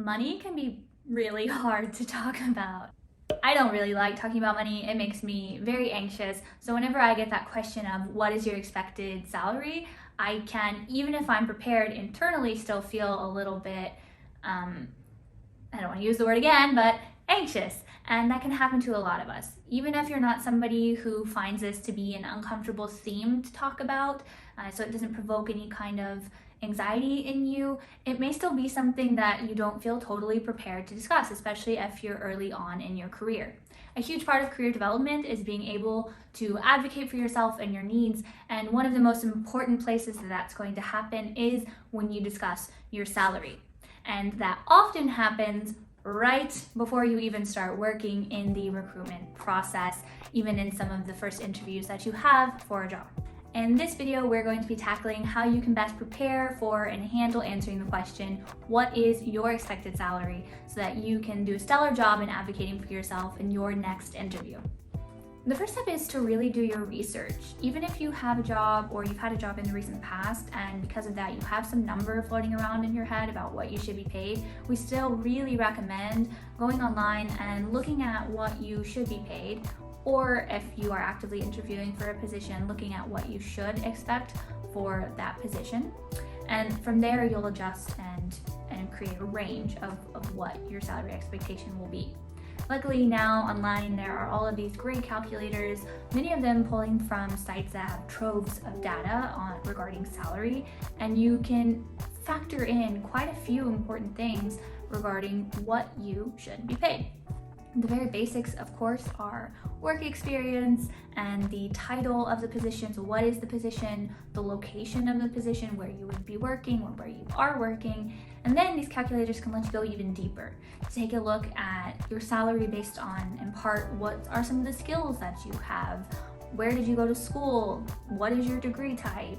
money can be really hard to talk about. I don't really like talking about money. It makes me very anxious. So whenever I get that question of what is your expected salary, I can, even if I'm prepared internally, still feel a little bit, I don't want to use the word again, but anxious. And that can happen to a lot of us. Even if you're not somebody who finds this to be an uncomfortable theme to talk about, so it doesn't provoke any kind of anxiety in you, it may still be something that you don't feel totally prepared to discuss, especially if you're early on in your career. A huge part of career development is being able to advocate for yourself and your needs, and one of the most important places that that's going to happen is when you discuss your salary. And that often happens right before you even start working in the recruitment process, even in some of the first interviews that you have for a job. In this video, we're going to be tackling how you can best prepare for and handle answering the question, what is your expected salary, so that you can do a stellar job in advocating for yourself in your next interview. The first step is to really do your research. Even if you have a job or you've had a job in the recent past, and because of that you have some number floating around in your head about what you should be paid, we still really recommend going online and looking at what you should be paid, or if you are actively interviewing for a position, looking at what you should expect for that position. And from there you'll adjust and create a range of what your salary expectation will be. Luckily now online there are all of these great calculators, many of them pulling from sites that have troves of data regarding salary, and you can factor in quite a few important things regarding what you should be paid. The very basics, of course, are work experience and the title of the position. So what is the position, the location of the position, where you would be working or where you are working. And then these calculators can let you go even deeper. Take a look at your salary based on, in part, what are some of the skills that you have, where did you go to school, what is your degree type,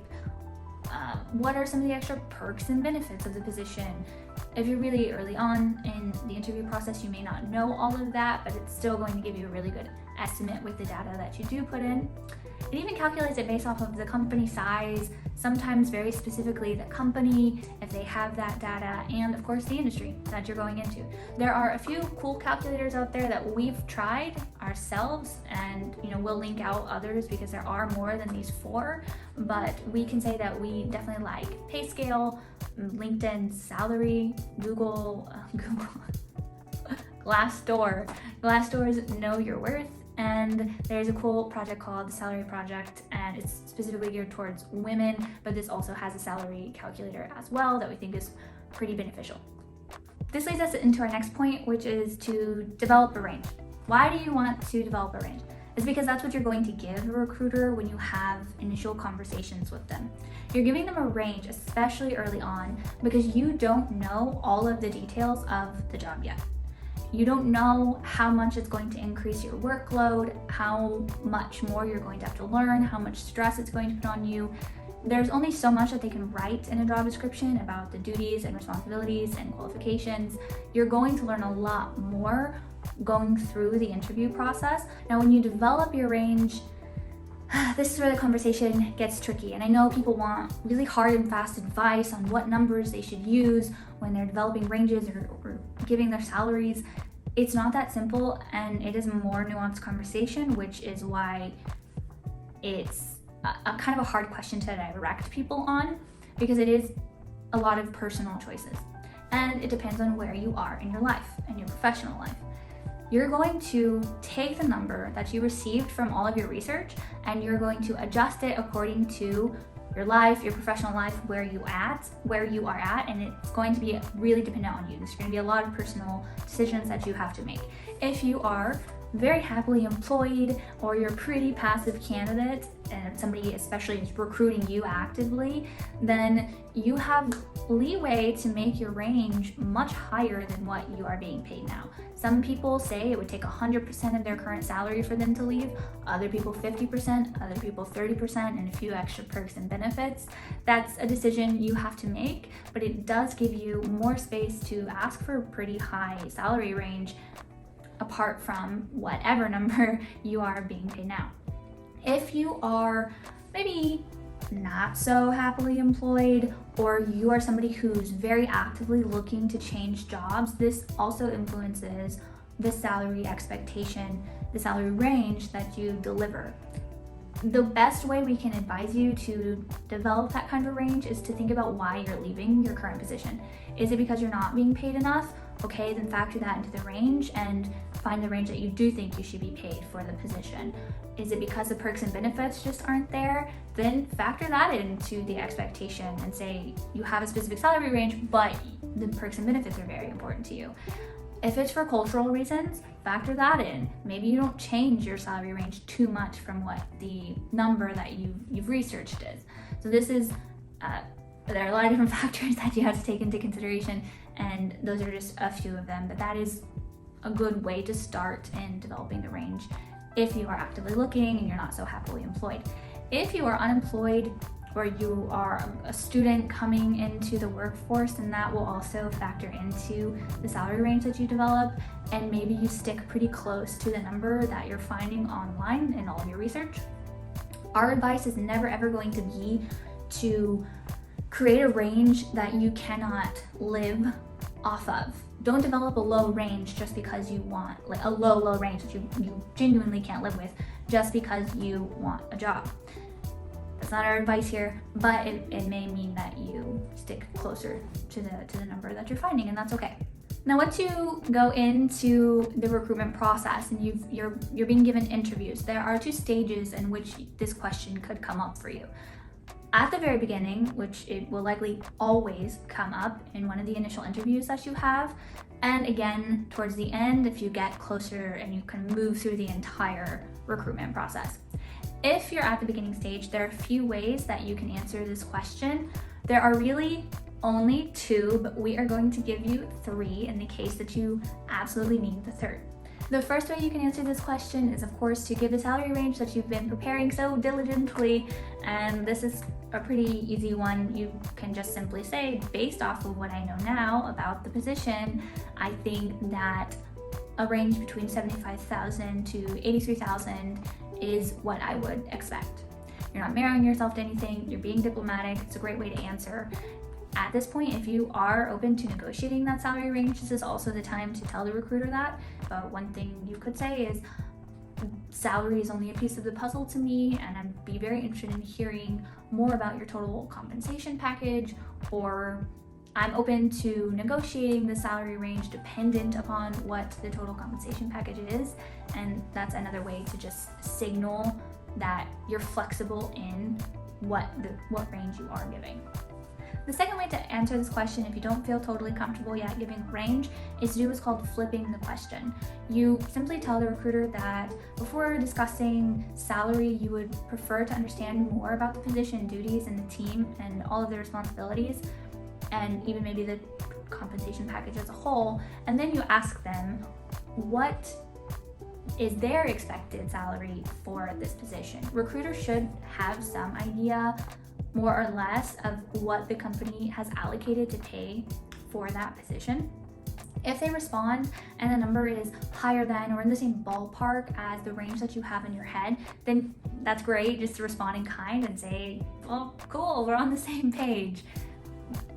what are some of the extra perks and benefits of the position. If you're really early on in the interview process, you may not know all of that, but it's still going to give you a really good estimate with the data that you do put in. It even calculates it based off of the company size, sometimes very specifically the company, if they have that data, and of course the industry that you're going into. There are a few cool calculators out there that we've tried ourselves, and we'll link out others because there are more than these four, but we can say that we definitely like PayScale, LinkedIn Salary, Google, Glassdoor's Know Your Worth, and there's a cool project called the Salary Project, and it's specifically geared towards women, but this also has a salary calculator as well that we think is pretty beneficial. This leads us into our next point, which is to develop a range. Why do you want to develop a range? It's because that's what you're going to give a recruiter when you have initial conversations with them. You're giving them a range, especially early on, because you don't know all of the details of the job yet. You don't know how much it's going to increase your workload, how much more you're going to have to learn, how much stress it's going to put on you. There's only so much that they can write in a job description about the duties and responsibilities and qualifications. You're going to learn a lot more going through the interview process. Now, when you develop your range, this is where the conversation gets tricky. And I know people want really hard and fast advice on what numbers they should use when they're developing ranges or giving their salaries. It's not that simple, and it is a more nuanced conversation, which is why it's a kind of a hard question to direct people on, because it is a lot of personal choices. And it depends on where you are in your life and your professional life. You're going to take the number that you received from all of your research and you're going to adjust it according to your life, your professional life, where you are at, and it's going to be really dependent on you. There's going to be a lot of personal decisions that you have to make. If you are very happily employed, or you're a pretty passive candidate and somebody especially is recruiting you actively, then you have leeway to make your range much higher than what you are being paid now. Some people say it would take 100% of their current salary for them to leave, other people 50%, other people 30%, and a few extra perks and benefits. That's a decision you have to make, but it does give you more space to ask for a pretty high salary range apart from whatever number you are being paid now. If you are maybe not so happily employed, or you are somebody who's very actively looking to change jobs, this also influences the salary expectation, the salary range that you deliver. The best way we can advise you to develop that kind of range is to think about why you're leaving your current position. Is it because you're not being paid enough? Okay, then factor that into the range and find the range that you do think you should be paid for the position. Is it because the perks and benefits just aren't there? Then factor that into the expectation and say you have a specific salary range, but the perks and benefits are very important to you. If it's for cultural reasons, factor that in. Maybe you don't change your salary range too much from what the number that you've researched is. So this is, there are a lot of different factors that you have to take into consideration, and those are just a few of them, but that is a good way to start in developing the range if you are actively looking and you're not so happily employed. If you are unemployed or you are a student coming into the workforce, then that will also factor into the salary range that you develop, and maybe you stick pretty close to the number that you're finding online in all of your research. Our advice is never ever going to be to create a range that you cannot live off of. Don't develop a low range just because you want, like a low range that you genuinely can't live with just because you want a job. That's not our advice here, but it may mean that you stick closer to the number that you're finding, and that's okay. Now, once you go into the recruitment process and you're being given interviews, there are 2 stages in which this question could come up for you. At the very beginning, which it will likely always come up in one of the initial interviews that you have, and again towards the end if you get closer and you can move through the entire recruitment process. If you're at the beginning stage, there are a few ways that you can answer this question. There are really only 2, but we are going to give you 3 in the case that you absolutely need the 3rd. The first way you can answer this question is, of course, to give the salary range that you've been preparing so diligently, and this is a pretty easy one. You can just simply say, based off of what I know now about the position, I think that a range between $75,000 to $83,000 is what I would expect. You're not marrying yourself to anything, you're being diplomatic. It's a great way to answer. At this point, if you are open to negotiating that salary range, this is also the time to tell the recruiter that. But one thing you could say is, salary is only a piece of the puzzle to me, and I'd be very interested in hearing more about your total compensation package, or I'm open to negotiating the salary range dependent upon what the total compensation package is. And that's another way to just signal that you're flexible in what range you are giving. The second way to answer this question, if you don't feel totally comfortable yet giving range, is to do what's called flipping the question. You simply tell the recruiter that before discussing salary, you would prefer to understand more about the position, duties, and the team, and all of the responsibilities, and even maybe the compensation package as a whole. And then you ask them, what is their expected salary for this position? Recruiters should have some idea, more or less, of what the company has allocated to pay for that position. If they respond and the number is higher than or in the same ballpark as the range that you have in your head, then that's great. Just to respond in kind and say, well, cool, we're on the same page.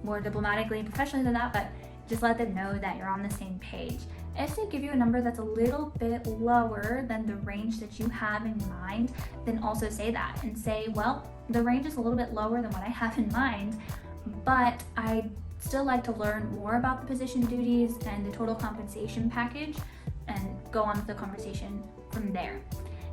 More diplomatically and professionally than that, but just let them know that you're on the same page. If they give you a number that's a little bit lower than the range that you have in mind, then also say that and say, well, the range is a little bit lower than what I have in mind, but I'd still like to learn more about the position duties and the total compensation package, and go on with the conversation from there.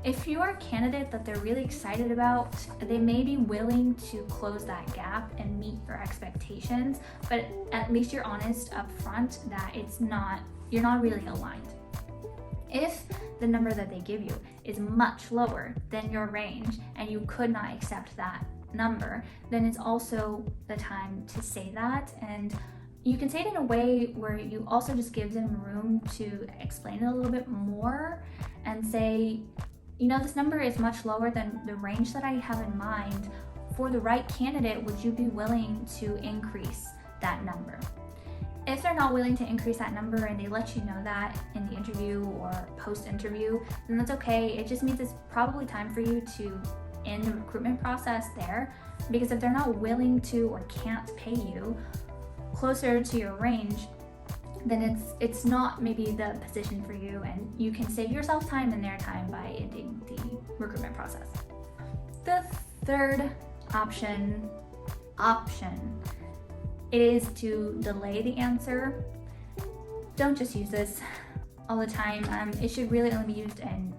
If you're a candidate that they're really excited about, they may be willing to close that gap and meet your expectations, but at least you're honest up front that you're not really aligned. If the number that they give you is much lower than your range and you could not accept that number, then it's also the time to say that. And you can say it in a way where you also just give them room to explain it a little bit more and say, this number is much lower than the range that I have in mind. For the right candidate, would you be willing to increase that number? If they're not willing to increase that number and they let you know that in the interview or post-interview, then that's okay. It just means it's probably time for you to in the recruitment process there, because if they're not willing to or can't pay you closer to your range, then it's not maybe the position for you, and you can save yourself time and their time by ending the recruitment process. The third option is to delay the answer. Don't just use this all the time. It should really only be used in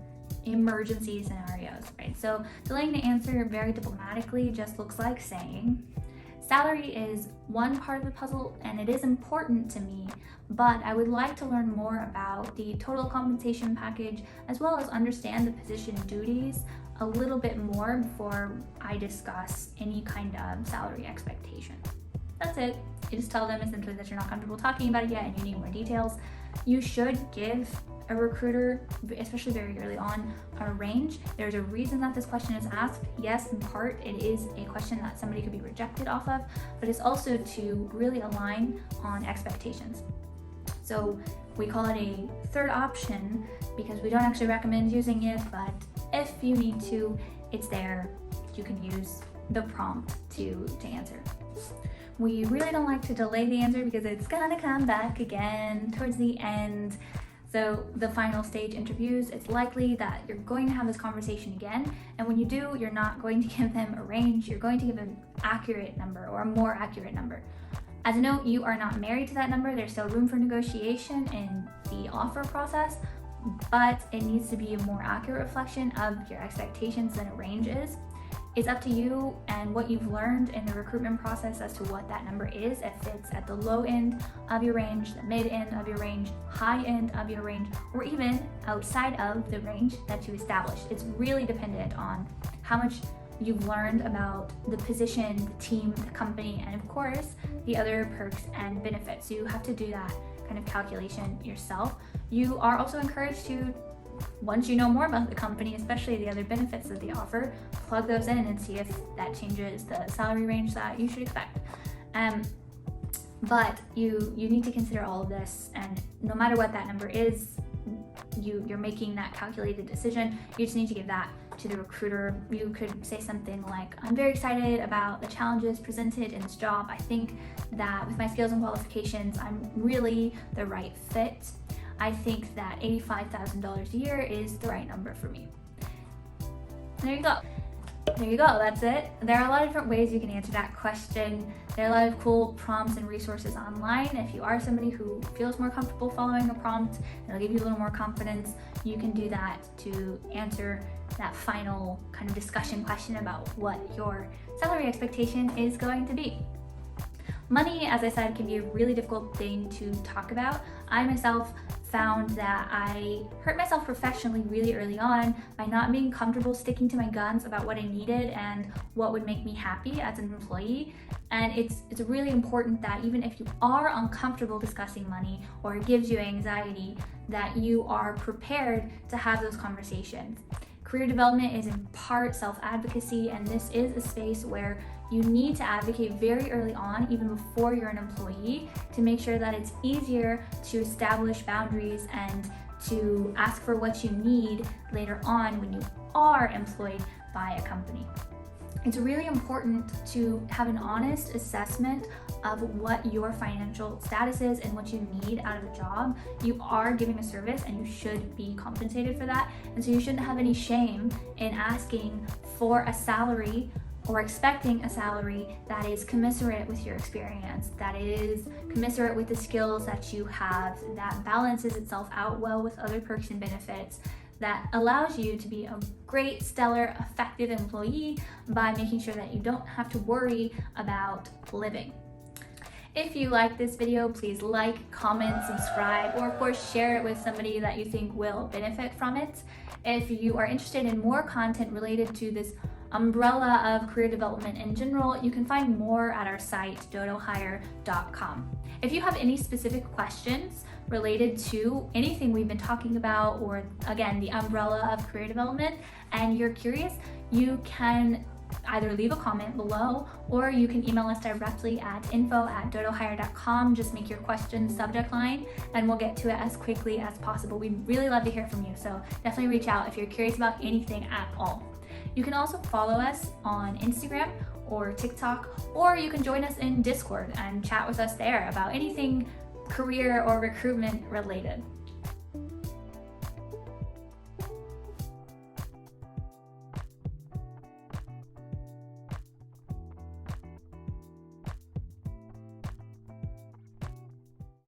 emergency scenarios, right? So delaying the answer very diplomatically just looks like saying, salary is one part of the puzzle and it is important to me, but I would like to learn more about the total compensation package as well as understand the position duties a little bit more before I discuss any kind of salary expectation. That's it. You just tell them essentially that you're not comfortable talking about it yet and you need more details. You should give a recruiter, especially very early on, a range. There's a reason that this question is asked. Yes, in part, it is a question that somebody could be rejected off of, but it's also to really align on expectations. So we call it a third option because we don't actually recommend using it, but if you need to, it's there. You can use the prompt to answer. We really don't like to delay the answer because it's gonna come back again towards the end. So the final stage interviews, it's likely that you're going to have this conversation again. And when you do, you're not going to give them a range, you're going to give an accurate number or a more accurate number. As a note, you are not married to that number. There's still room for negotiation in the offer process, but it needs to be a more accurate reflection of your expectations than a range is. It's up to you and what you've learned in the recruitment process as to what that number is, if it's at the low end of your range, the mid end of your range, high end of your range, or even outside of the range that you established. It's really dependent on how much you've learned about the position, the team, the company, and of course, the other perks and benefits. So you have to do that kind of calculation yourself. You are also encouraged to, once you know more about the company, especially the other benefits that they offer, plug those in and see if that changes the salary range that you should expect. But you need to consider all of this, and no matter what that number is, you're making that calculated decision. You just need to give that to the recruiter. You could say something like, I'm very excited about the challenges presented in this job. I think that with my skills and qualifications, I'm really the right fit. I think that $85,000 a year is the right number for me. There you go. There you go, that's it. There are a lot of different ways you can answer that question. There are a lot of cool prompts and resources online. If you are somebody who feels more comfortable following a prompt, it'll give you a little more confidence. You can do that to answer that final kind of discussion question about what your salary expectation is going to be. Money, as I said, can be a really difficult thing to talk about. I myself found that I hurt myself professionally really early on by not being comfortable sticking to my guns about what I needed and what would make me happy as an employee. And it's really important that even if you are uncomfortable discussing money or it gives you anxiety, that you are prepared to have those conversations. Career development is in part self-advocacy, and this is a space where you need to advocate very early on, even before you're an employee, to make sure that it's easier to establish boundaries and to ask for what you need later on when you are employed by a company. It's really important to have an honest assessment of what your financial status is and what you need out of a job. You are giving a service and you should be compensated for that. And so you shouldn't have any shame in asking for a salary or expecting a salary that is commensurate with your experience, that is commensurate with the skills that you have, that balances itself out well with other perks and benefits, that allows you to be a great, stellar, effective employee by making sure that you don't have to worry about living. If you like this video, please like, comment, subscribe, or of course share it with somebody that you think will benefit from it. If you are interested in more content related to this umbrella of career development in general, you can find more at our site, dodohire.com. If you have any specific questions related to anything we've been talking about, or again, the umbrella of career development, and you're curious, you can either leave a comment below or you can email us directly at info@dodohire.com. Just make your question subject line and we'll get to it as quickly as possible. We'd really love to hear from you, so definitely reach out if you're curious about anything at all. You can also follow us on Instagram or TikTok, or you can join us in Discord and chat with us there about anything career or recruitment related.